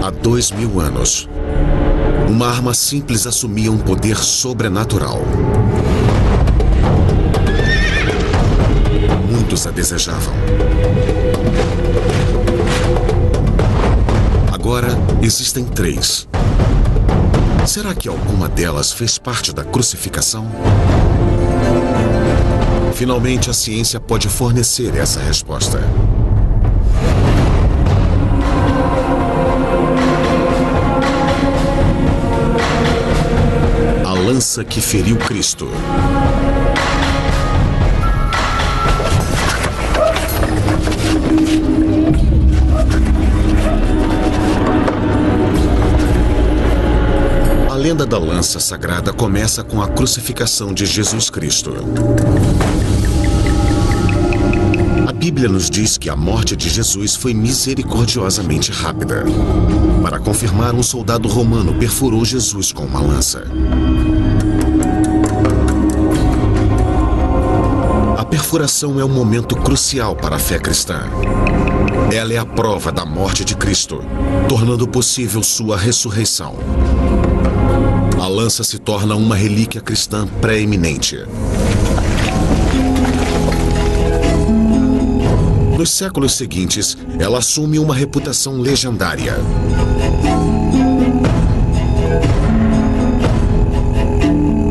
Há 2000 anos, uma arma simples assumia um poder sobrenatural. Muitos a desejavam. Agora existem 3. Será que alguma delas fez parte da crucificação? Finalmente, a ciência pode fornecer essa resposta. A lança que feriu Cristo. A lenda da lança sagrada começa com a crucificação de Jesus Cristo. A Bíblia nos diz que a morte de Jesus foi misericordiosamente rápida. Para confirmar, um soldado romano perfurou Jesus com uma lança. A perfuração é um momento crucial para a fé cristã. Ela é a prova da morte de Cristo, tornando possível sua ressurreição. A lança se torna uma relíquia cristã pré-eminente. Nos séculos seguintes, ela assume uma reputação legendária.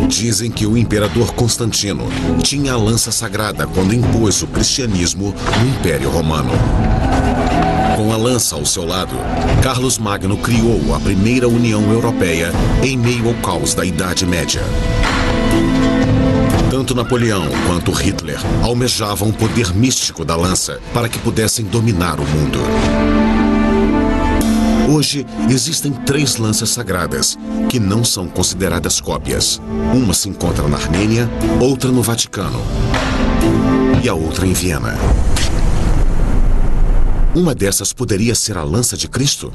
Dizem que o imperador Constantino tinha a lança sagrada quando impôs o cristianismo no Império Romano. Com a lança ao seu lado, Carlos Magno criou a primeira União Europeia em meio ao caos da Idade Média. Tanto Napoleão quanto Hitler almejavam o poder místico da lança para que pudessem dominar o mundo. Hoje, existem 3 lanças sagradas, que não são consideradas cópias. Uma se encontra na Armênia, outra no Vaticano e a outra em Viena. Uma dessas poderia ser a lança de Cristo?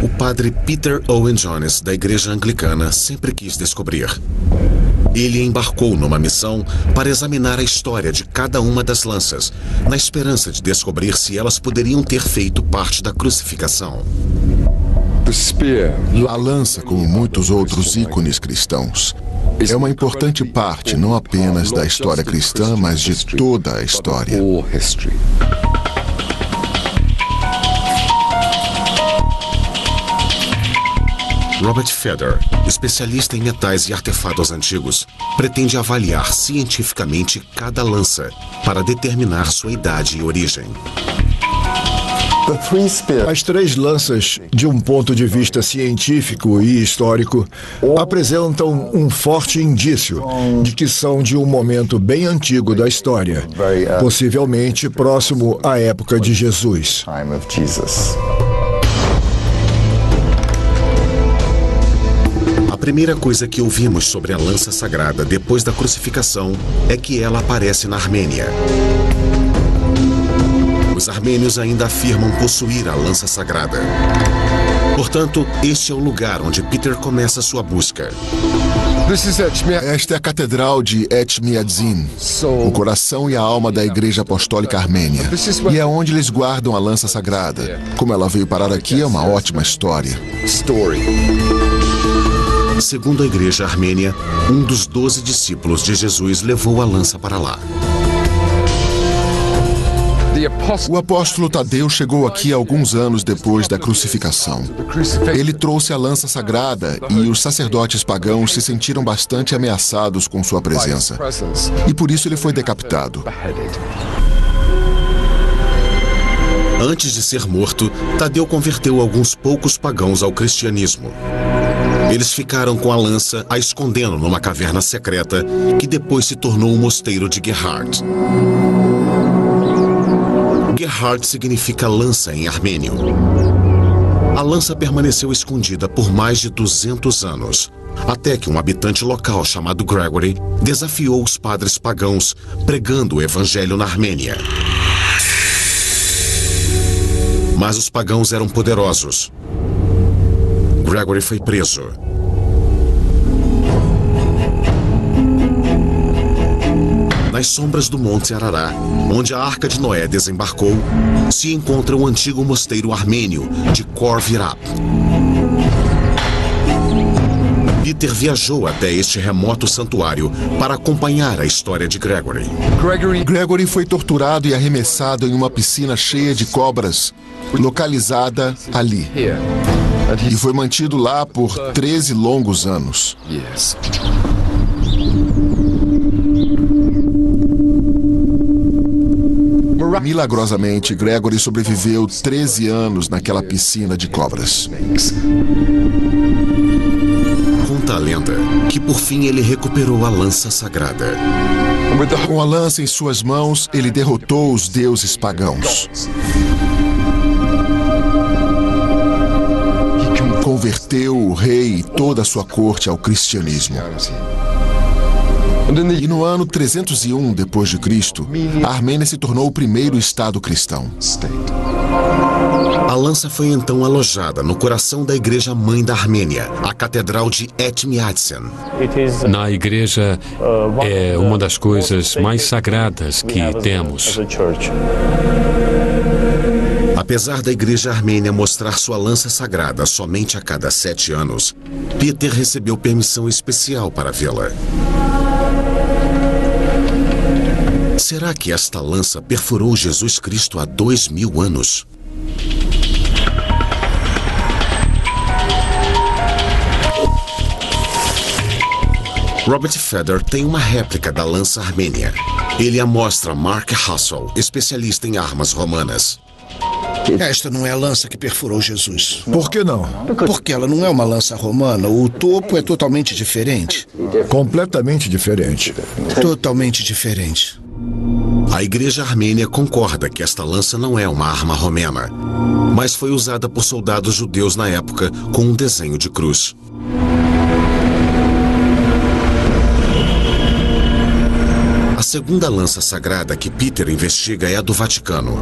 O padre Peter Owen Jones, da Igreja Anglicana, sempre quis descobrir. Ele embarcou numa missão para examinar a história de cada uma das lanças, na esperança de descobrir se elas poderiam ter feito parte da crucificação. A lança, como muitos outros ícones cristãos, é uma importante parte não apenas da história cristã, mas de toda a história. Robert Feder, especialista em metais e artefatos antigos, pretende avaliar cientificamente cada lança para determinar sua idade e origem. As 3 lanças, de um ponto de vista científico e histórico, apresentam um forte indício de que são de um momento bem antigo da história, possivelmente próximo à época de Jesus. A primeira coisa que ouvimos sobre a lança sagrada depois da crucificação é que ela aparece na Armênia. Os armênios ainda afirmam possuir a lança sagrada. Portanto, este é o lugar onde Peter começa sua busca. Esta é a Catedral de Etchmiadzin, o coração e a alma da Igreja Apostólica Armênia. E é onde eles guardam a lança sagrada. Como ela veio parar aqui é uma ótima história. Segundo a Igreja Armênia, um dos 12 discípulos de Jesus levou a lança para lá. O apóstolo Tadeu chegou aqui alguns anos depois da crucificação. Ele trouxe a lança sagrada e os sacerdotes pagãos se sentiram bastante ameaçados com sua presença. E por isso ele foi decapitado. Antes de ser morto, Tadeu converteu alguns poucos pagãos ao cristianismo. Eles ficaram com a lança a escondendo numa caverna secreta que depois se tornou o mosteiro de Gerhard. Gerhard significa lança em armênio. A lança permaneceu escondida por mais de 200 anos, até que um habitante local chamado Gregory desafiou os padres pagãos, pregando o evangelho na Armênia. Mas os pagãos eram poderosos. Gregory foi preso. nas sombras do Monte Arará, onde a Arca de Noé desembarcou, se encontra o antigo mosteiro armênio de Khor Virap. Peter viajou até este remoto santuário para acompanhar a história de Gregory. Gregory foi torturado e arremessado em uma piscina cheia de cobras, localizada ali. E foi mantido lá por 13 longos anos. Milagrosamente, Gregory sobreviveu 13 anos naquela piscina de cobras. Conta a lenda que por fim ele recuperou a lança sagrada. Com a lança em suas mãos, ele derrotou os deuses pagãos. Converteu o rei e toda a sua corte ao cristianismo. E no ano 301 d.C., a Armênia se tornou o primeiro estado cristão. A lança foi então alojada no coração da igreja mãe da Armênia, a Catedral de Etmiadzin. Na igreja é uma das coisas mais sagradas que temos. Apesar da igreja armênia mostrar sua lança sagrada somente a cada 7 anos, Peter recebeu permissão especial para vê-la. Será que esta lança perfurou Jesus Cristo há 2000 anos? Robert Feder tem uma réplica da lança armênia. Ele a mostra a Mark Hassel, especialista em armas romanas. Esta não é a lança que perfurou Jesus. Por que não? Porque ela não é uma lança romana. O topo é totalmente diferente. Completamente diferente. Totalmente diferente. A igreja armênia concorda que esta lança não é uma arma romana, mas foi usada por soldados judeus na época com um desenho de cruz. A segunda lança sagrada que Peter investiga é a do Vaticano.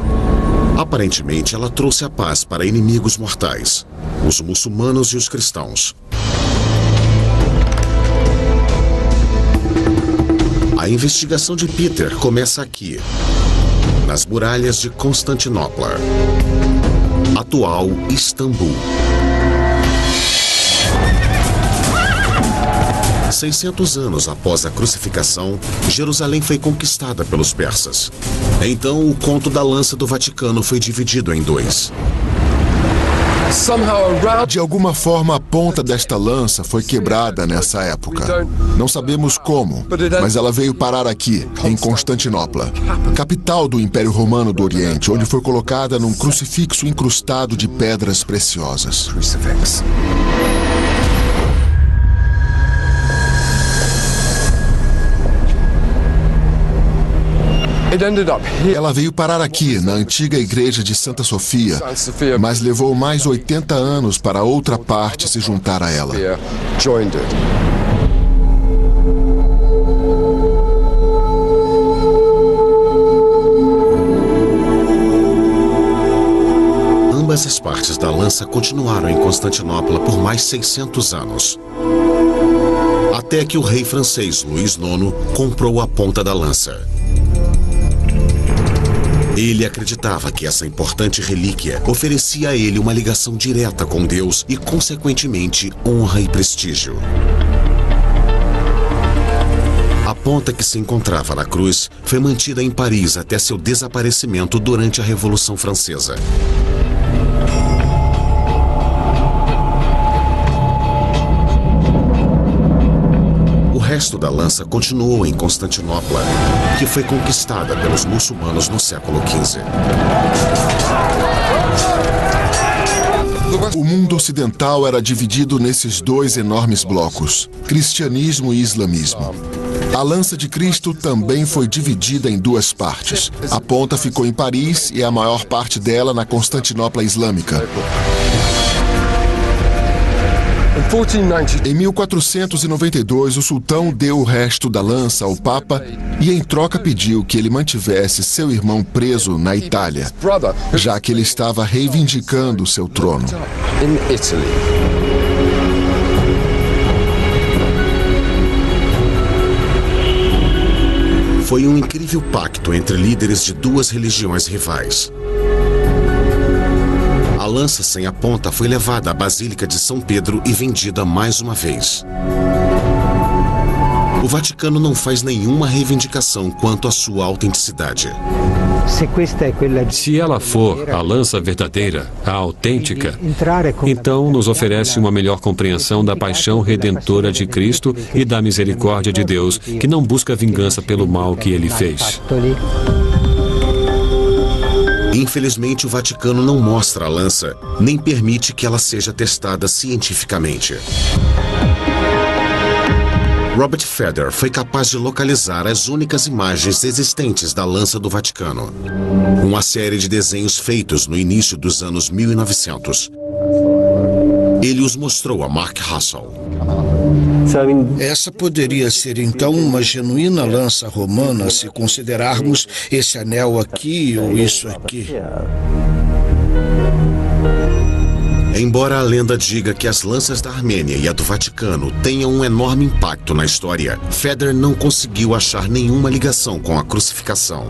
Aparentemente, ela trouxe a paz para inimigos mortais, os muçulmanos e os cristãos. A investigação de Peter começa aqui, nas muralhas de Constantinopla, atual Istambul. 600 anos após a crucificação, Jerusalém foi conquistada pelos persas. Então, o conto da lança do Vaticano foi dividido em 2. De alguma forma, a ponta desta lança foi quebrada nessa época. Não sabemos como, mas ela veio parar aqui, em Constantinopla, capital do Império Romano do Oriente, onde foi colocada num crucifixo incrustado de pedras preciosas. Ela veio parar aqui, na antiga igreja de Santa Sofia, mas levou mais 80 anos para outra parte se juntar a ela. Ambas as partes da lança continuaram em Constantinopla por mais 600 anos. Até que o rei francês Luís IX comprou a ponta da lança. Ele acreditava que essa importante relíquia oferecia a ele uma ligação direta com Deus e, consequentemente, honra e prestígio. A ponta que se encontrava na cruz foi mantida em Paris até seu desaparecimento durante a Revolução Francesa. O resto da lança continuou em Constantinopla, que foi conquistada pelos muçulmanos no século XV. O mundo ocidental era dividido nesses 2 enormes blocos, cristianismo e islamismo. A lança de Cristo também foi dividida em 2 partes. A ponta ficou em Paris e a maior parte dela na Constantinopla Islâmica. Em 1492, o sultão deu o resto da lança ao Papa e, em troca, pediu que ele mantivesse seu irmão preso na Itália, já que ele estava reivindicando seu trono. Foi um incrível pacto entre líderes de duas religiões rivais. A lança sem a ponta foi levada à Basílica de São Pedro e vendida mais uma vez. O Vaticano não faz nenhuma reivindicação quanto à sua autenticidade. Se ela for a lança verdadeira, a autêntica, então nos oferece uma melhor compreensão da paixão redentora de Cristo e da misericórdia de Deus, que não busca vingança pelo mal que ele fez. Infelizmente, o Vaticano não mostra a lança, nem permite que ela seja testada cientificamente. Robert Feder foi capaz de localizar as únicas imagens existentes da lança do Vaticano. Uma série de desenhos feitos no início dos anos 1900. Ele os mostrou a Mark Russell. Essa poderia ser então uma genuína lança romana se considerarmos esse anel aqui ou isso aqui. Embora a lenda diga que as lanças da Armênia e a do Vaticano tenham um enorme impacto na história, Feder não conseguiu achar nenhuma ligação com a crucificação.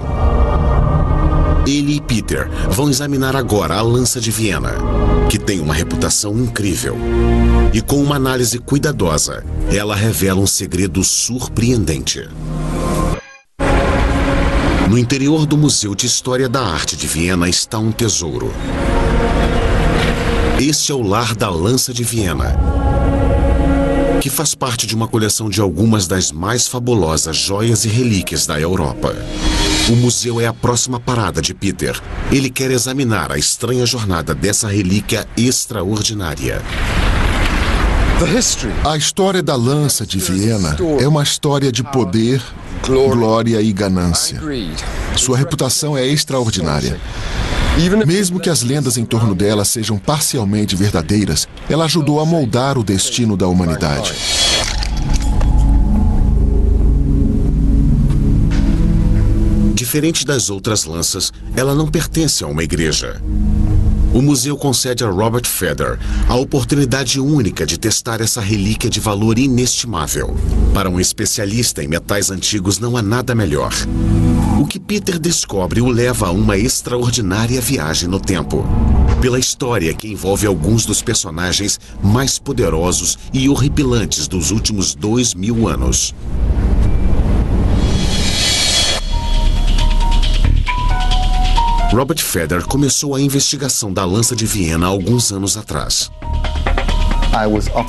Ele e Peter vão examinar agora a lança de Viena, que tem uma reputação incrível. E com uma análise cuidadosa, ela revela um segredo surpreendente. No interior do Museu de História da Arte de Viena está um tesouro. Este é o lar da lança de Viena, que faz parte de uma coleção de algumas das mais fabulosas joias e relíquias da Europa. O museu é a próxima parada de Peter. Ele quer examinar a estranha jornada dessa relíquia extraordinária. A história da lança de Viena é uma história de poder, glória e ganância. Sua reputação é extraordinária. Mesmo que as lendas em torno dela sejam parcialmente verdadeiras, ela ajudou a moldar o destino da humanidade. Diferente das outras lanças, ela não pertence a uma igreja. O museu concede a Robert Feder a oportunidade única de testar essa relíquia de valor inestimável. Para um especialista em metais antigos não há nada melhor. O que Peter descobre o leva a uma extraordinária viagem no tempo, pela história que envolve alguns dos personagens mais poderosos e horripilantes dos últimos 2000 anos. Robert Feder começou a investigação da lança de Viena há alguns anos atrás.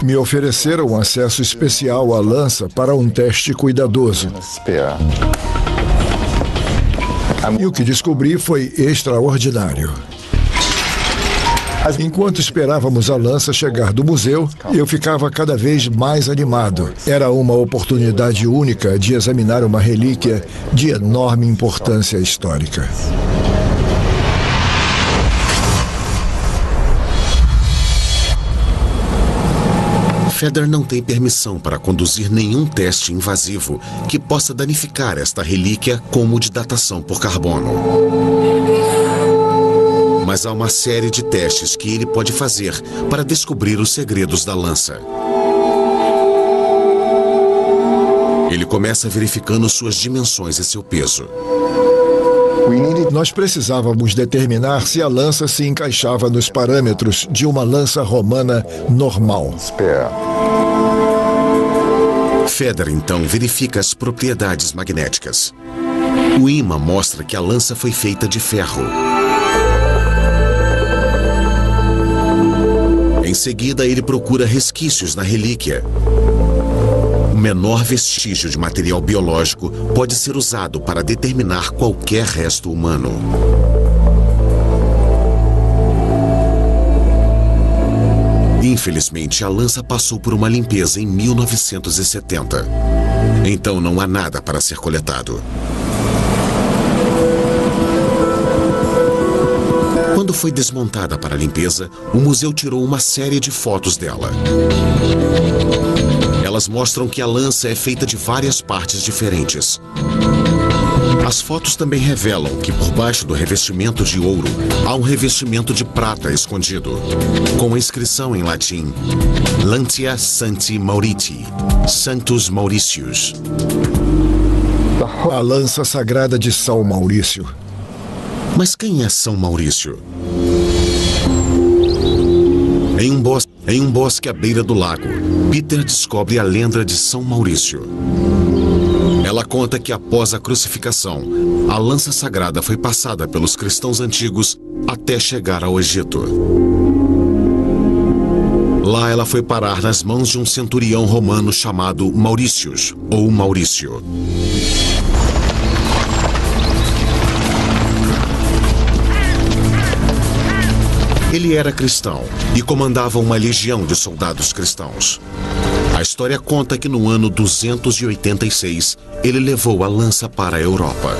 Me ofereceram acesso especial à lança para um teste cuidadoso. E o que descobri foi extraordinário. Enquanto esperávamos a lança chegar do museu, eu ficava cada vez mais animado. Era uma oportunidade única de examinar uma relíquia de enorme importância histórica. Feder não tem permissão para conduzir nenhum teste invasivo que possa danificar esta relíquia como de datação por carbono. Mas há uma série de testes que ele pode fazer para descobrir os segredos da lança. Ele começa verificando suas dimensões e seu peso. Nós precisávamos determinar se a lança se encaixava nos parâmetros de uma lança romana normal. Feder, então, verifica as propriedades magnéticas. O ímã mostra que a lança foi feita de ferro. Em seguida, ele procura resquícios na relíquia. O menor vestígio de material biológico pode ser usado para determinar qualquer resto humano. Infelizmente, a lança passou por uma limpeza em 1970. Então não há nada para ser coletado. Quando foi desmontada para a limpeza, o museu tirou uma série de fotos dela. Elas mostram que a lança é feita de várias partes diferentes. As fotos também revelam que por baixo do revestimento de ouro há um revestimento de prata escondido, com a inscrição em latim Lantia Sancti Mauriti, Sanctus Mauritius. A lança sagrada de São Maurício. Mas quem é São Maurício? Em um bosque à beira do lago, Peter descobre a lenda de São Maurício. Ela conta que após a crucificação, a lança sagrada foi passada pelos cristãos antigos até chegar ao Egito. Lá ela foi parar nas mãos de um centurião romano chamado Mauricius, ou Maurício. Ele era cristão e comandava uma legião de soldados cristãos. A história conta que no ano 286, ele levou a lança para a Europa.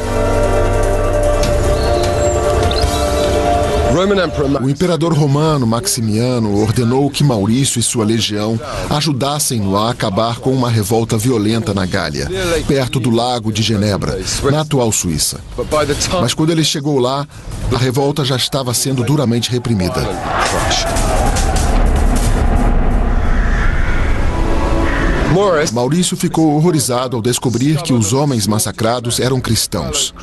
O imperador romano Maximiano ordenou que Maurício e sua legião ajudassem-no a acabar com uma revolta violenta na Gália, perto do lago de Genebra, na atual Suíça. Mas quando ele chegou lá, a revolta já estava sendo duramente reprimida. Maurício ficou horrorizado ao descobrir que os homens massacrados eram cristãos.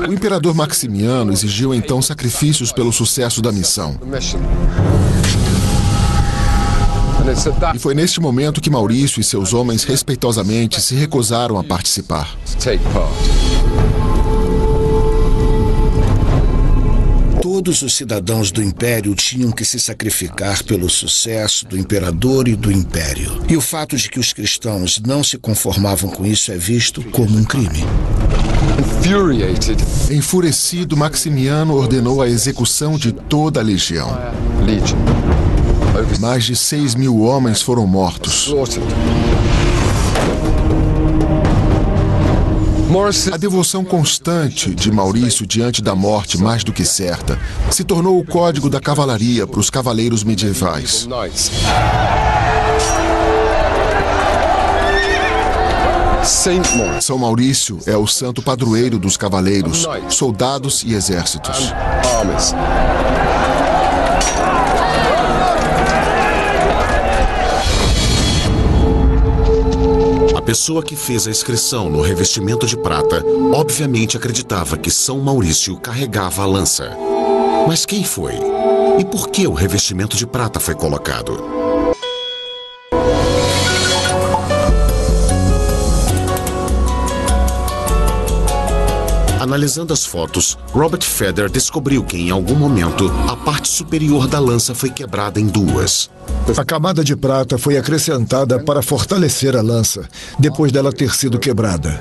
O imperador Maximiano exigiu então sacrifícios pelo sucesso da missão. E foi neste momento que Maurício e seus homens respeitosamente se recusaram a participar. Todos os cidadãos do Império tinham que se sacrificar pelo sucesso do imperador e do Império. E o fato de que os cristãos não se conformavam com isso é visto como um crime. Enfurecido, Maximiano ordenou a execução de toda a legião. Mais de 6.000 homens foram mortos. A devoção constante de Maurício diante da morte mais do que certa se tornou o código da cavalaria para os cavaleiros medievais. São Maurício é o santo padroeiro dos cavaleiros, soldados e exércitos. A pessoa que fez a inscrição no revestimento de prata obviamente acreditava que São Maurício carregava a lança. Mas quem foi? E por que o revestimento de prata foi colocado? Analisando as fotos, Robert Feder descobriu que, em algum momento, a parte superior da lança foi quebrada em duas. A camada de prata foi acrescentada para fortalecer a lança, depois dela ter sido quebrada.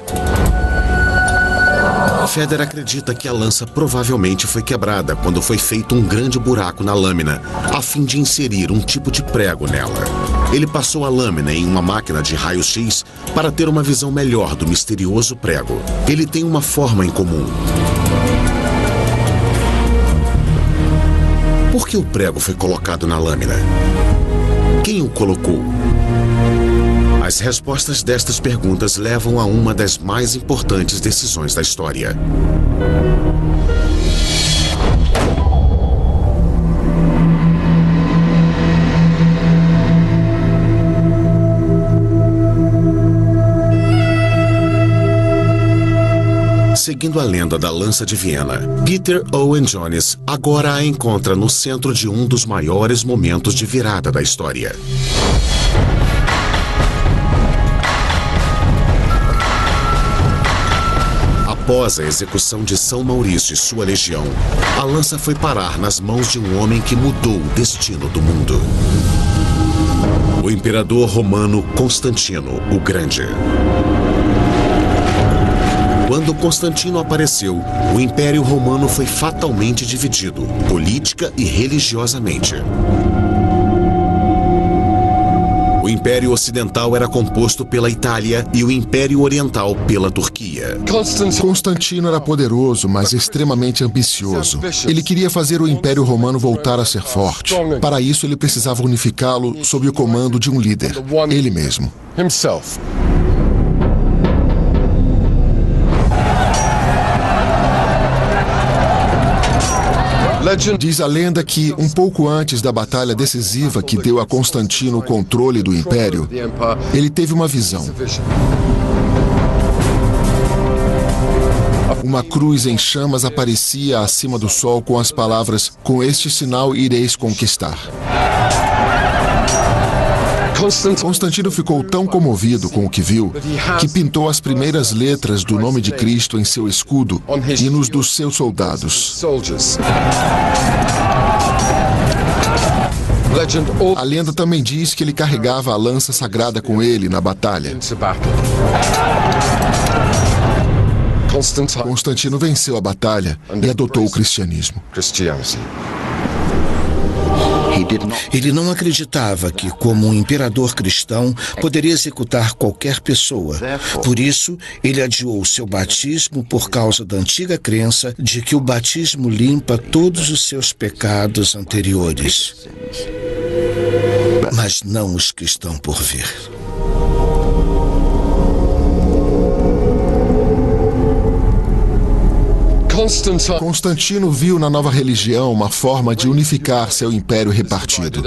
Feder acredita que a lança provavelmente foi quebrada quando foi feito um grande buraco na lâmina, a fim de inserir um tipo de prego nela. Ele passou a lâmina em uma máquina de raio-x para ter uma visão melhor do misterioso prego. Ele tem uma forma em comum. Por que o prego foi colocado na lâmina? Quem o colocou? As respostas destas perguntas levam a uma das mais importantes decisões da história. Seguindo a lenda da lança de Viena, Peter Owen Jones agora a encontra no centro de um dos maiores momentos de virada da história. Após a execução de São Maurício e sua legião, a lança foi parar nas mãos de um homem que mudou o destino do mundo. O imperador romano Constantino o Grande. Quando Constantino apareceu, o Império Romano foi fatalmente dividido, política e religiosamente. O Império Ocidental era composto pela Itália e o Império Oriental pela Turquia. Constantino era poderoso, mas extremamente ambicioso. Ele queria fazer o Império Romano voltar a ser forte. Para isso, ele precisava unificá-lo sob o comando de um líder, ele mesmo. Diz a lenda que, um pouco antes da batalha decisiva que deu a Constantino o controle do Império, ele teve uma visão. Uma cruz em chamas aparecia acima do sol com as palavras: "Com este sinal ireis conquistar". Constantino ficou tão comovido com o que viu que pintou as primeiras letras do nome de Cristo em seu escudo e nos dos seus soldados. A lenda também diz que ele carregava a lança sagrada com ele na batalha. Constantino venceu a batalha e adotou o cristianismo. Ele não acreditava que, como um imperador cristão, poderia executar qualquer pessoa. Por isso, ele adiou seu batismo por causa da antiga crença de que o batismo limpa todos os seus pecados anteriores. Mas não os que estão por vir. Constantino viu na nova religião uma forma de unificar seu império repartido.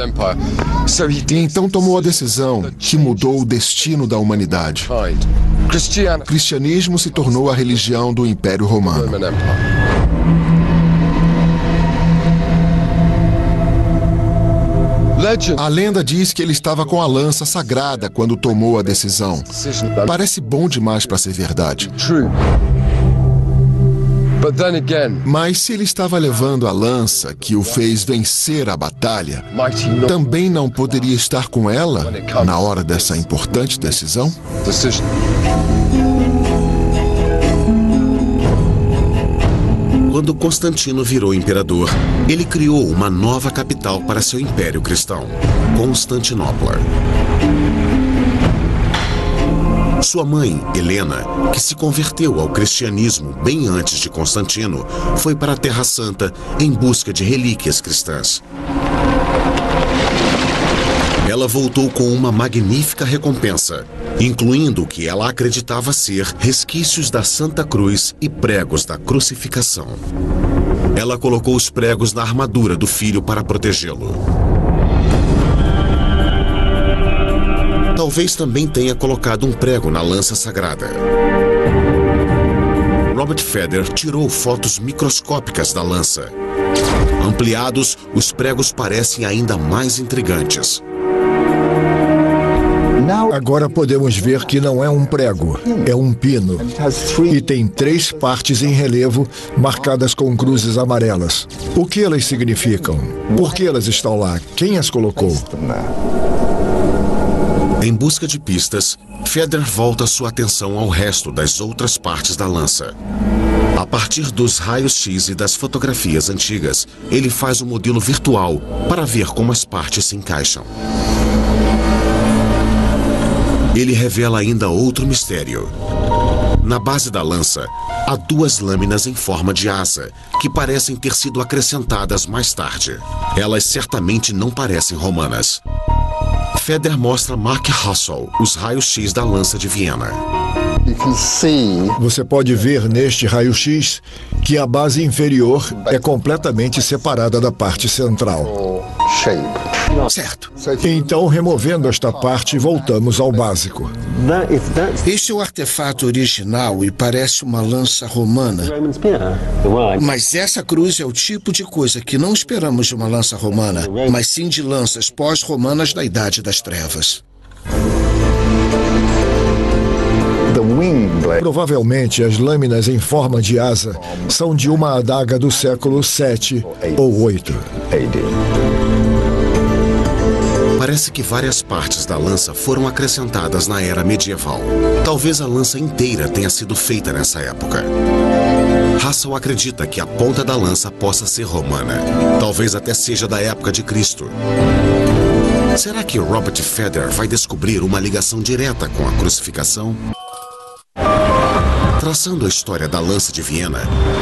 E então tomou a decisão que mudou o destino da humanidade. O cristianismo se tornou a religião do Império Romano. A lenda diz que ele estava com a lança sagrada quando tomou a decisão. Parece bom demais para ser verdade. Mas se ele estava levando a lança que o fez vencer a batalha, também não poderia estar com ela na hora dessa importante decisão? Quando Constantino virou imperador, ele criou uma nova capital para seu império cristão, Constantinopla. Sua mãe, Helena, que se converteu ao cristianismo bem antes de Constantino, foi para a Terra Santa em busca de relíquias cristãs. Ela voltou com uma magnífica recompensa, incluindo o que ela acreditava ser resquícios da Santa Cruz e pregos da crucificação. Ela colocou os pregos na armadura do filho para protegê-lo. Talvez também tenha colocado um prego na lança sagrada. Robert Feder tirou fotos microscópicas da lança. Ampliados, os pregos parecem ainda mais intrigantes. Agora podemos ver que não é um prego, é um pino. E tem 3 partes em relevo marcadas com cruzes amarelas. O que elas significam? Por que elas estão lá? Quem as colocou? Em busca de pistas, Feder volta sua atenção ao resto das outras partes da lança. A partir dos raios-x e das fotografias antigas, ele faz um modelo virtual para ver como as partes se encaixam. Ele revela ainda outro mistério. Na base da lança, há 2 lâminas em forma de asa, que parecem ter sido acrescentadas mais tarde. Elas certamente não parecem romanas. Feder mostra Mark Hassel os raios-x da lança de Viena. Você pode ver neste raio-x que a base inferior é completamente separada da parte central. Certo. Então, removendo esta parte, voltamos ao básico. Este é o artefato original e parece uma lança romana. Mas essa cruz é o tipo de coisa que não esperamos de uma lança romana, mas sim de lanças pós-romanas da Idade das Trevas. Provavelmente as lâminas em forma de asa são de uma adaga do século 7 ou 8. Parece que várias partes da lança foram acrescentadas na era medieval. Talvez a lança inteira tenha sido feita nessa época. Hassel acredita que a ponta da lança possa ser romana. Talvez até seja da época de Cristo. Será que Robert Feder vai descobrir uma ligação direta com a crucificação? Traçando a história da lança de Viena,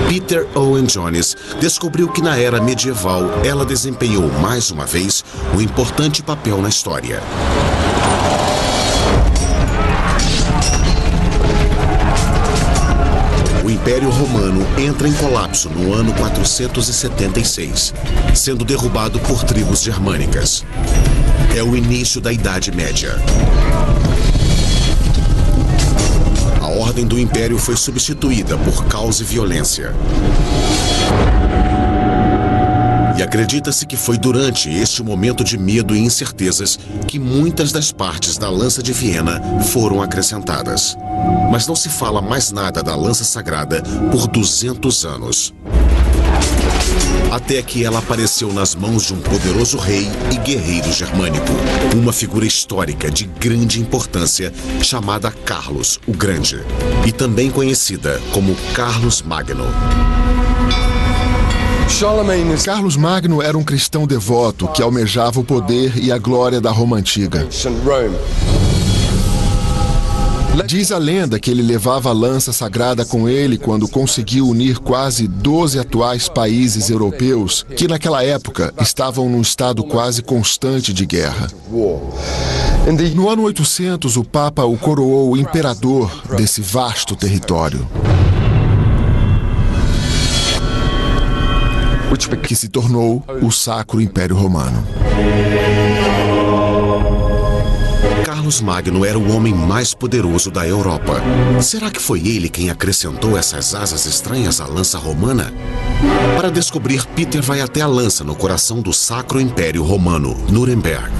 Peter Owen Jones descobriu que na era medieval ela desempenhou mais uma vez um importante papel na história. O Império Romano entra em colapso no ano 476, sendo derrubado por tribos germânicas. É o início da Idade Média. A ordem do Império foi substituída por caos e violência. E acredita-se que foi durante este momento de medo e incertezas que muitas das partes da lança de Viena foram acrescentadas. Mas não se fala mais nada da lança sagrada por 200 anos. Até que ela apareceu nas mãos de um poderoso rei e guerreiro germânico, uma figura histórica de grande importância chamada Carlos o Grande, e também conhecida como Carlos Magno. Carlos Magno era um cristão devoto que almejava o poder e a glória da Roma antiga. Diz a lenda que ele levava a lança sagrada com ele quando conseguiu unir quase 12 atuais países europeus que naquela época estavam num estado quase constante de guerra. No ano 800, o Papa o coroou imperador desse vasto território, que se tornou o Sacro Império Romano. Carlos Magno era o homem mais poderoso da Europa. Será que foi ele quem acrescentou essas asas estranhas à lança romana? Para descobrir, Peter vai até a lança no coração do Sacro Império Romano, Nuremberg.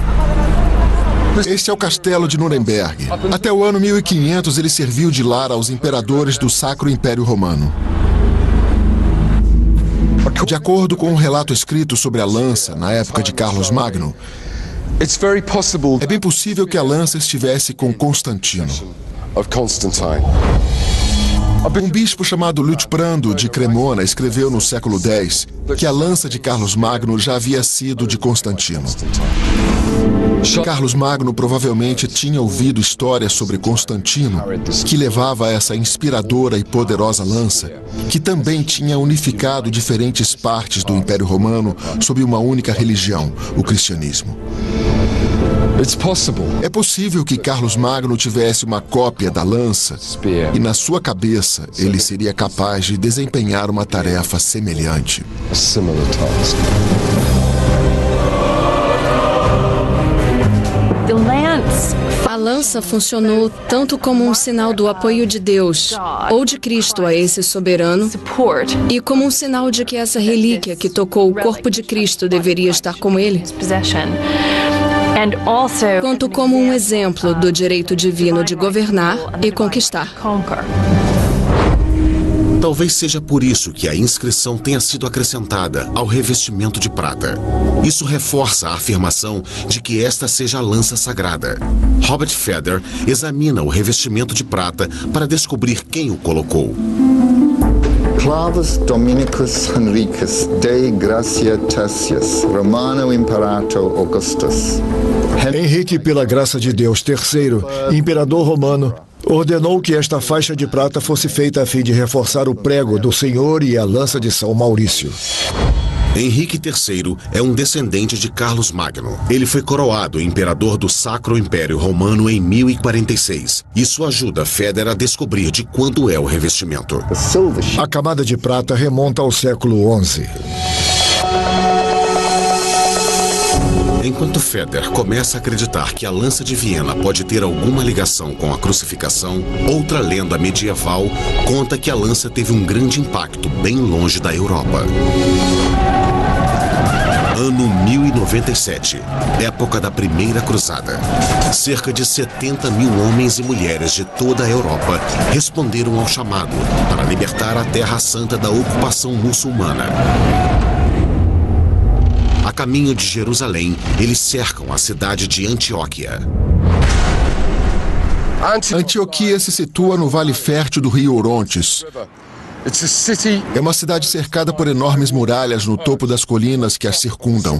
Este é o castelo de Nuremberg. Até o ano 1500, ele serviu de lar aos imperadores do Sacro Império Romano. De acordo com um relato escrito sobre a lança na época de Carlos Magno, é bem possível que a lança estivesse com Constantino. Um bispo chamado Liutprando de Cremona escreveu no século X que a lança de Carlos Magno já havia sido de Constantino. Carlos Magno provavelmente tinha ouvido histórias sobre Constantino, que levava a essa inspiradora e poderosa lança, que também tinha unificado diferentes partes do Império Romano sob uma única religião, o cristianismo. É possível que Carlos Magno tivesse uma cópia da lança e na sua cabeça ele seria capaz de desempenhar uma tarefa semelhante. A lança funcionou tanto como um sinal do apoio de Deus ou de Cristo a esse soberano e como um sinal de que essa relíquia que tocou o corpo de Cristo deveria estar com ele, quanto como um exemplo do direito divino de governar e conquistar. Talvez seja por isso que a inscrição tenha sido acrescentada ao revestimento de prata. Isso reforça a afirmação de que esta seja a lança sagrada. Robert Feder examina o revestimento de prata para descobrir quem o colocou. Clavus Dominicus Henricus Dei Gratia Tertius, Romano Imperator Augustus. Henrique, pela graça de Deus, III, imperador romano, ordenou que esta faixa de prata fosse feita a fim de reforçar o prego do Senhor e a lança de São Maurício. Henrique III é um descendente de Carlos Magno. Ele foi coroado imperador do Sacro Império Romano em 1046. Isso ajuda Feder a descobrir de quando é o revestimento. A camada de prata remonta ao século XI. Enquanto Feder começa a acreditar que a lança de Viena pode ter alguma ligação com a crucificação, outra lenda medieval conta que a lança teve um grande impacto bem longe da Europa. Ano 1097, época da Primeira Cruzada. Cerca de 70 mil homens e mulheres de toda a Europa responderam ao chamado para libertar a Terra Santa da ocupação muçulmana. A caminho de Jerusalém, eles cercam a cidade de Antioquia. Antioquia se situa no Vale Fértil do rio Orontes. É uma cidade cercada por enormes muralhas no topo das colinas que as circundam.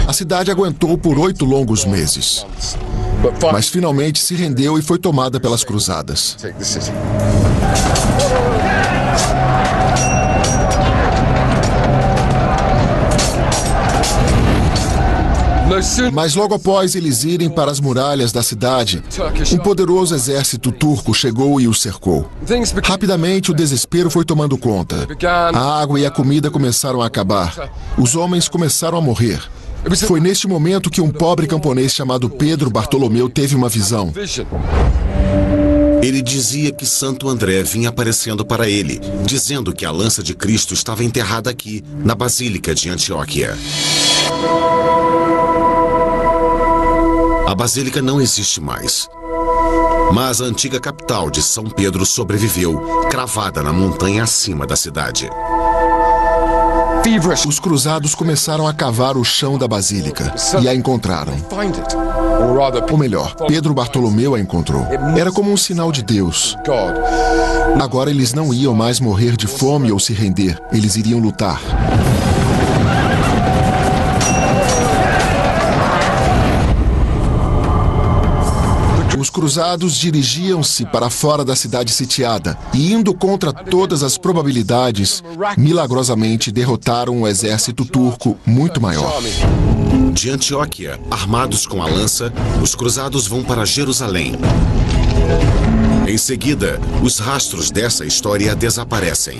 A cidade aguentou por 8 longos meses, mas finalmente se rendeu e foi tomada pelas cruzadas. Mas logo após eles irem para as muralhas da cidade, um poderoso exército turco chegou e os cercou. Rapidamente, o desespero foi tomando conta. A água e a comida começaram a acabar. Os homens começaram a morrer. Foi neste momento que um pobre camponês chamado Pedro Bartolomeu teve uma visão. Ele dizia que Santo André vinha aparecendo para ele, dizendo que a lança de Cristo estava enterrada aqui, na Basílica de Antioquia. A Basílica não existe mais. Mas a antiga capital de São Pedro sobreviveu, cravada na montanha acima da cidade. Os cruzados começaram a cavar o chão da basílica e a encontraram. Ou melhor, Pedro Bartolomeu a encontrou. Era como um sinal de Deus. Agora eles não iam mais morrer de fome ou se render. Eles iriam lutar. Os cruzados dirigiam-se para fora da cidade sitiada e, indo contra todas as probabilidades, milagrosamente derrotaram um exército turco muito maior. De Antioquia, armados com a lança, os cruzados vão para Jerusalém. Em seguida, os rastros dessa história desaparecem.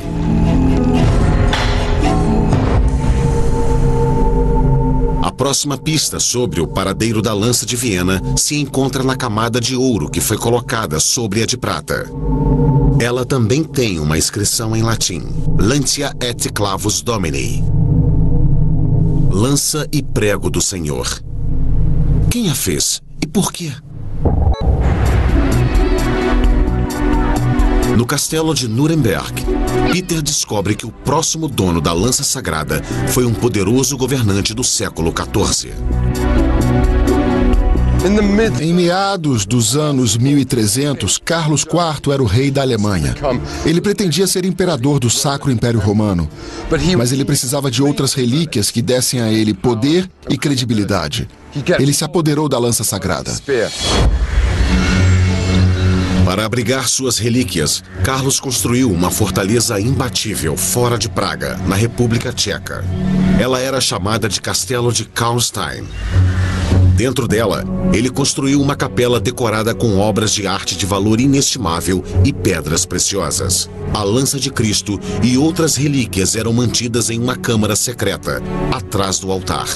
A próxima pista sobre o paradeiro da lança de Viena se encontra na camada de ouro que foi colocada sobre a de prata. Ela também tem uma inscrição em latim: Lantia et clavus Domini. Lança e prego do Senhor. Quem a fez e por quê? No castelo de Nuremberg, Peter descobre que o próximo dono da lança sagrada foi um poderoso governante do século XIV. Em meados dos anos 1300, Carlos IV era o rei da Alemanha. Ele pretendia ser imperador do Sacro Império Romano, mas ele precisava de outras relíquias que dessem a ele poder e credibilidade. Ele se apoderou da lança sagrada. Para abrigar suas relíquias, Carlos construiu uma fortaleza imbatível fora de Praga, na República Tcheca. Ela era chamada de Castelo de Karlstein. Dentro dela, ele construiu uma capela decorada com obras de arte de valor inestimável e pedras preciosas. A lança de Cristo e outras relíquias eram mantidas em uma câmara secreta, atrás do altar.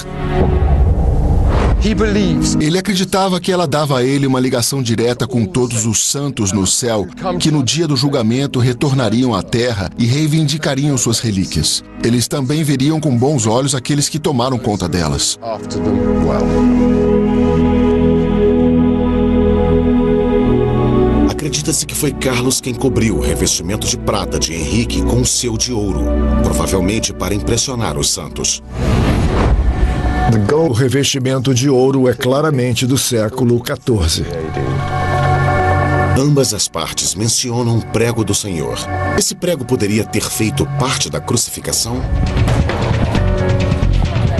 Ele acreditava que ela dava a ele uma ligação direta com todos os santos no céu, que no dia do julgamento retornariam à terra e reivindicariam suas relíquias. Eles também veriam com bons olhos aqueles que tomaram conta delas. Acredita-se que foi Carlos quem cobriu o revestimento de prata de Henrique com o seu de ouro, provavelmente para impressionar os santos. O revestimento de ouro é claramente do século XIV. Ambas as partes mencionam um prego do Senhor. Esse prego poderia ter feito parte da crucificação?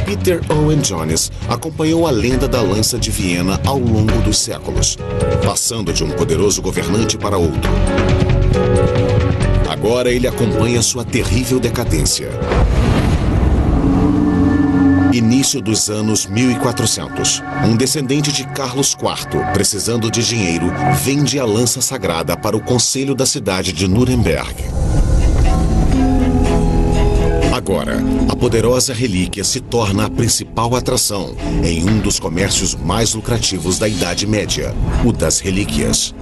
Peter Owen Jones acompanhou a lenda da lança de Viena ao longo dos séculos, passando de um poderoso governante para outro. Agora ele acompanha sua terrível decadência. Início dos anos 1400. Um descendente de Carlos IV, precisando de dinheiro, vende a lança sagrada para o conselho da cidade de Nuremberg. Agora, a poderosa relíquia se torna a principal atração em um dos comércios mais lucrativos da Idade Média, o das relíquias.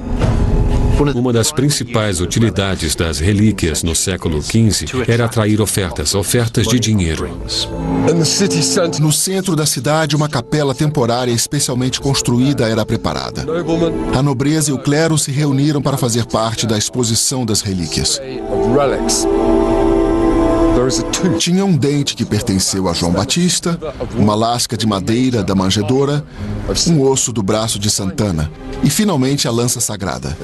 Uma das principais utilidades das relíquias no século XV era atrair ofertas de dinheiro. No centro da cidade, uma capela temporária especialmente construída era preparada. A nobreza e o clero se reuniram para fazer parte da exposição das relíquias. Tinha um dente que pertenceu a João Batista, uma lasca de madeira da manjedoura, um osso do braço de Santana e, finalmente, a lança sagrada.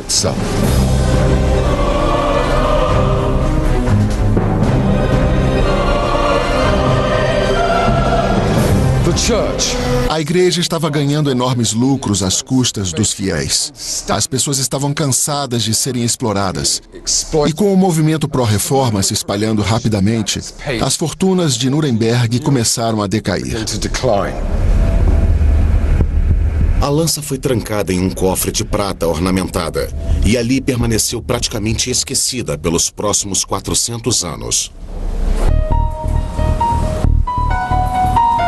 A igreja estava ganhando enormes lucros às custas dos fiéis. As pessoas estavam cansadas de serem exploradas. E com o movimento pró-reforma se espalhando rapidamente, as fortunas de Nuremberg começaram a decair. A lança foi trancada em um cofre de prata ornamentada e ali permaneceu praticamente esquecida pelos próximos 400 anos.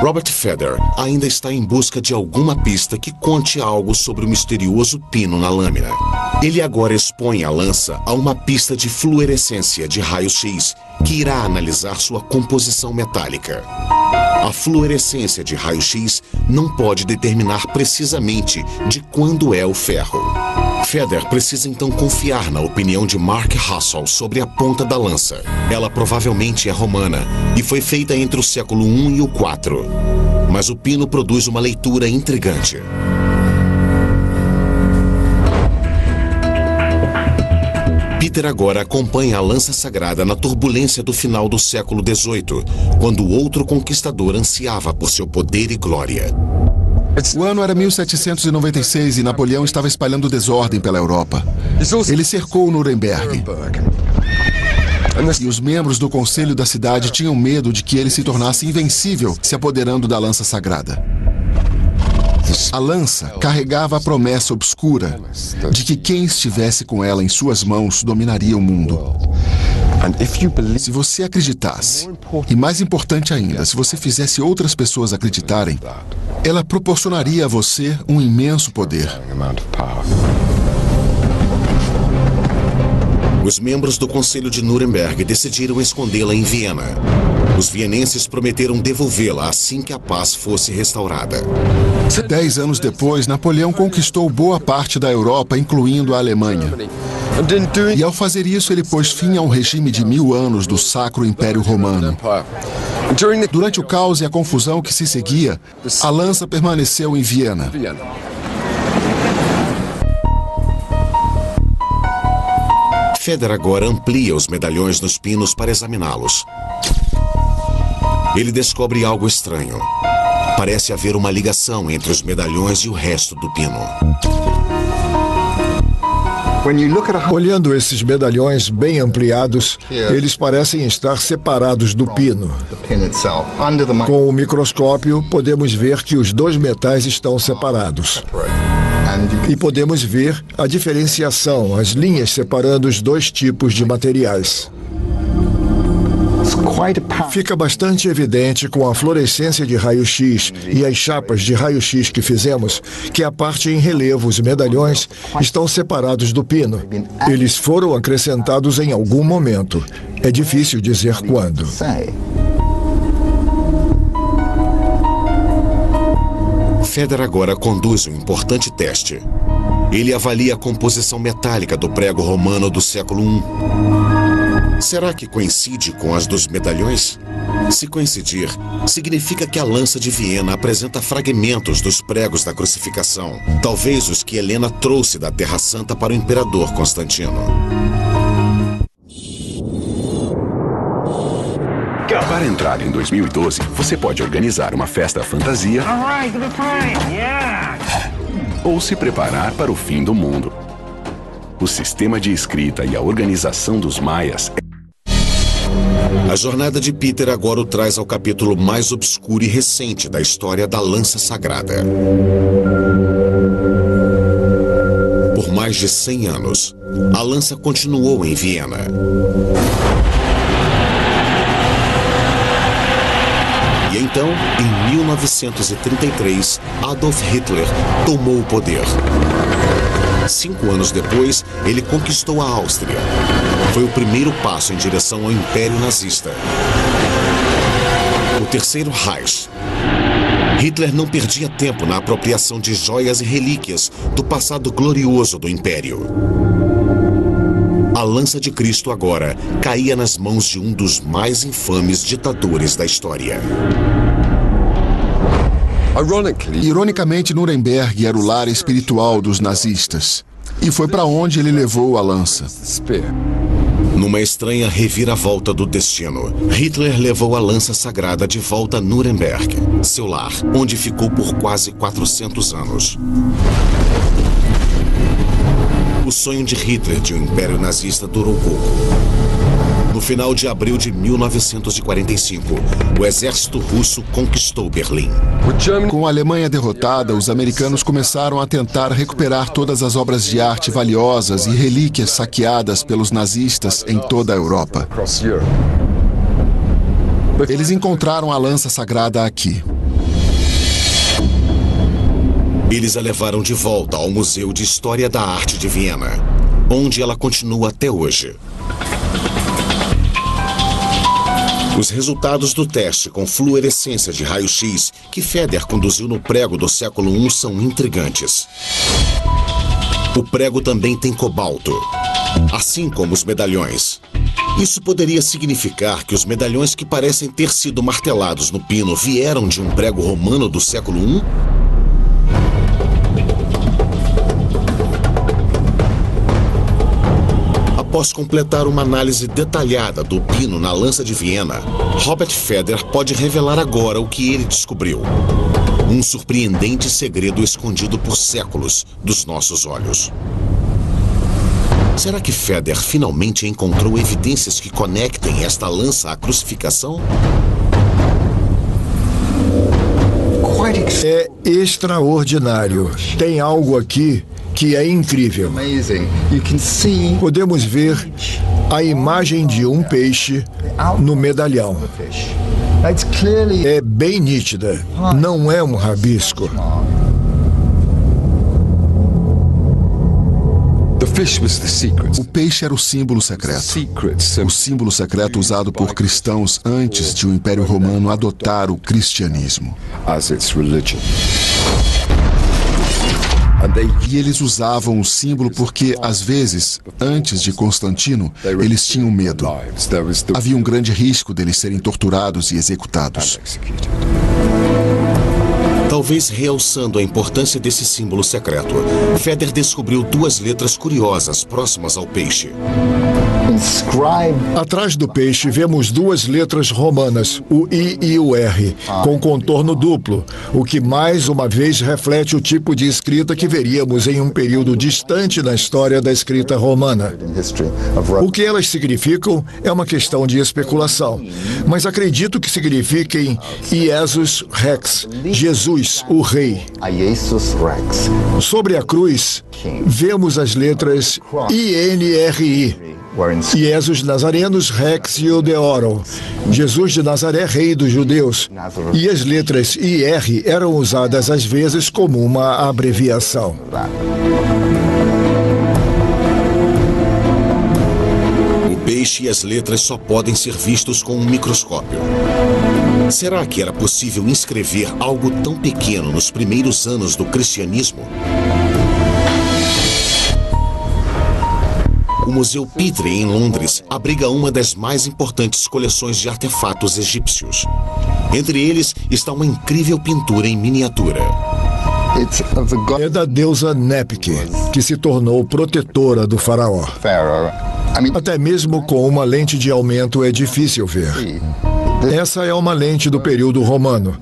Robert Feder ainda está em busca de alguma pista que conte algo sobre o misterioso pino na lâmina. Ele agora expõe a lança a uma pista de fluorescência de raio-x que irá analisar sua composição metálica. A fluorescência de raio-x não pode determinar precisamente de quando é o ferro. Feder precisa então confiar na opinião de Mark Hassall sobre a ponta da lança. Ela provavelmente é romana e foi feita entre o século I e o IV. Mas o pino produz uma leitura intrigante. Peter agora acompanha a lança sagrada na turbulência do final do século XVIII, quando outro conquistador ansiava por seu poder e glória. O ano era 1796 e Napoleão estava espalhando desordem pela Europa. Ele cercou Nuremberg. E os membros do conselho da cidade tinham medo de que ele se tornasse invencível, se apoderando da lança sagrada. A lança carregava a promessa obscura de que quem estivesse com ela em suas mãos dominaria o mundo. Se você acreditasse, e mais importante ainda, se você fizesse outras pessoas acreditarem, ela proporcionaria a você um imenso poder. Os membros do Conselho de Nuremberg decidiram escondê-la em Viena. Os vienenses prometeram devolvê-la assim que a paz fosse restaurada. 10 anos depois, Napoleão conquistou boa parte da Europa, incluindo a Alemanha. E ao fazer isso, ele pôs fim a um regime de 1000 anos do Sacro Império Romano. Durante o caos e a confusão que se seguia, a lança permaneceu em Viena. Feder agora amplia os medalhões nos pinos para examiná-los. Ele descobre algo estranho. Parece haver uma ligação entre os medalhões e o resto do pino. Olhando esses medalhões bem ampliados, eles parecem estar separados do pino. Com o microscópio, podemos ver que os dois metais estão separados. E podemos ver a diferenciação, as linhas separando os dois tipos de materiais. Fica bastante evidente com a fluorescência de raio-x e as chapas de raio-x que fizemos que a parte em relevo, os medalhões, estão separados do pino. Eles foram acrescentados em algum momento. É difícil dizer quando. Feder agora conduz um importante teste. Ele avalia a composição metálica do prego romano do século I. Será que coincide com as dos medalhões? Se coincidir, significa que a lança de Viena apresenta fragmentos dos pregos da crucificação, talvez os que Helena trouxe da Terra Santa para o imperador Constantino. Para entrar em 2012, você pode organizar uma festa fantasia ou se preparar para o fim do mundo. O sistema de escrita e a organização dos maias. A jornada de Peter agora o traz ao capítulo mais obscuro e recente da história da lança sagrada. Por mais de 100 anos, a lança continuou em Viena. E então, em 1933, Adolf Hitler tomou o poder. 5 anos depois, ele conquistou a Áustria. Foi o primeiro passo em direção ao Império Nazista. O Terceiro Reich. Hitler não perdia tempo na apropriação de joias e relíquias do passado glorioso do Império. A lança de Cristo agora caía nas mãos de um dos mais infames ditadores da história. Ironicamente, Nuremberg era o lar espiritual dos nazistas. E foi para onde ele levou a lança. Numa estranha reviravolta do destino, Hitler levou a lança sagrada de volta a Nuremberg, seu lar, onde ficou por quase 400 anos. O sonho de Hitler de um império nazista durou pouco. No final de abril de 1945, o exército russo conquistou Berlim. Com a Alemanha derrotada, os americanos começaram a tentar recuperar todas as obras de arte valiosas e relíquias saqueadas pelos nazistas em toda a Europa. Eles encontraram a lança sagrada aqui. Eles a levaram de volta ao Museu de História da Arte de Viena, onde ela continua até hoje. Os resultados do teste com fluorescência de raio-x que Feder conduziu no prego do século I são intrigantes. O prego também tem cobalto, assim como os medalhões. Isso poderia significar que os medalhões que parecem ter sido martelados no pino vieram de um prego romano do século I? Após completar uma análise detalhada do pino na lança de Viena, Robert Feder pode revelar agora o que ele descobriu. Um surpreendente segredo escondido por séculos dos nossos olhos. Será que Feder finalmente encontrou evidências que conectem esta lança à crucificação? É extraordinário. Tem algo aqui que é incrível. Podemos ver a imagem de um peixe no medalhão. É bem nítida. Não é um rabisco. O peixe era o símbolo secreto. O símbolo secreto usado por cristãos antes de o Império Romano adotar o cristianismo. E eles usavam o símbolo porque, às vezes, antes de Constantino, eles tinham medo. Havia um grande risco deles serem torturados e executados. Talvez realçando a importância desse símbolo secreto, Feder descobriu duas letras curiosas próximas ao peixe. Atrás do peixe vemos duas letras romanas, o I e o R, com contorno duplo, o que mais uma vez reflete o tipo de escrita que veríamos em um período distante na história da escrita romana. O que elas significam é uma questão de especulação, mas acredito que signifiquem Jesus Rex, Jesus, o Rei. Sobre a cruz, vemos as letras INRI. Jesus Nazarenus Rex Iudeorum, Jesus de Nazaré, Rei dos Judeus. E as letras IR eram usadas às vezes como uma abreviação. O peixe e as letras só podem ser vistos com um microscópio. Será que era possível inscrever algo tão pequeno nos primeiros anos do cristianismo? O Museu Petrie, em Londres, abriga uma das mais importantes coleções de artefatos egípcios. Entre eles está uma incrível pintura em miniatura. É da deusa Nepke, que se tornou protetora do faraó. Até mesmo com uma lente de aumento é difícil ver. Essa é uma lente do período romano.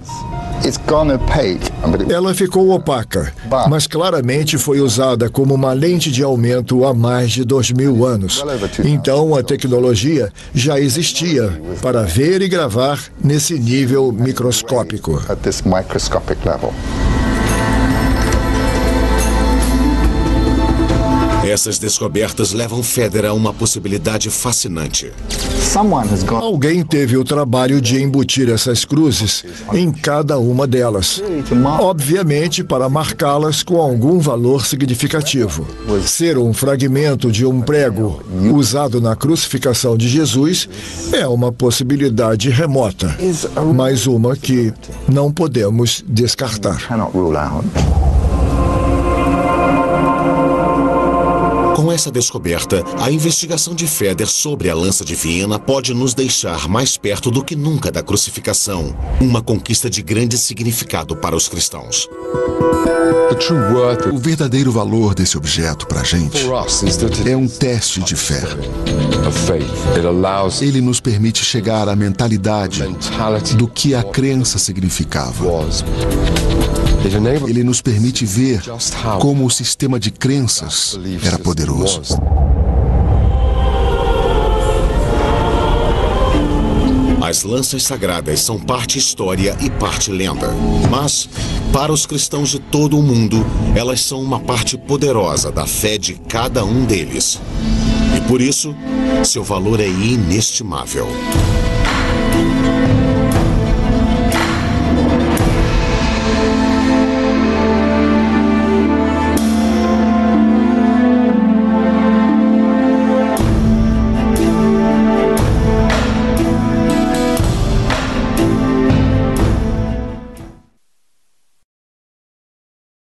Ela ficou opaca, mas claramente foi usada como uma lente de aumento há mais de 2000 anos. Então a tecnologia já existia para ver e gravar nesse nível microscópico. Essas descobertas levam Feder a uma possibilidade fascinante. Alguém teve o trabalho de embutir essas cruzes em cada uma delas, obviamente para marcá-las com algum valor significativo. Ser um fragmento de um prego usado na crucificação de Jesus é uma possibilidade remota, mas uma que não podemos descartar. Com essa descoberta, a investigação de Feder sobre a lança de Viena pode nos deixar mais perto do que nunca da crucificação, uma conquista de grande significado para os cristãos. O verdadeiro valor desse objeto para a gente é um teste de fé. Ele nos permite chegar à mentalidade do que a crença significava. Ele nos permite ver como o sistema de crenças era poderoso. As lanças sagradas são parte história e parte lenda. Mas, para os cristãos de todo o mundo, elas são uma parte poderosa da fé de cada um deles. E por isso, seu valor é inestimável.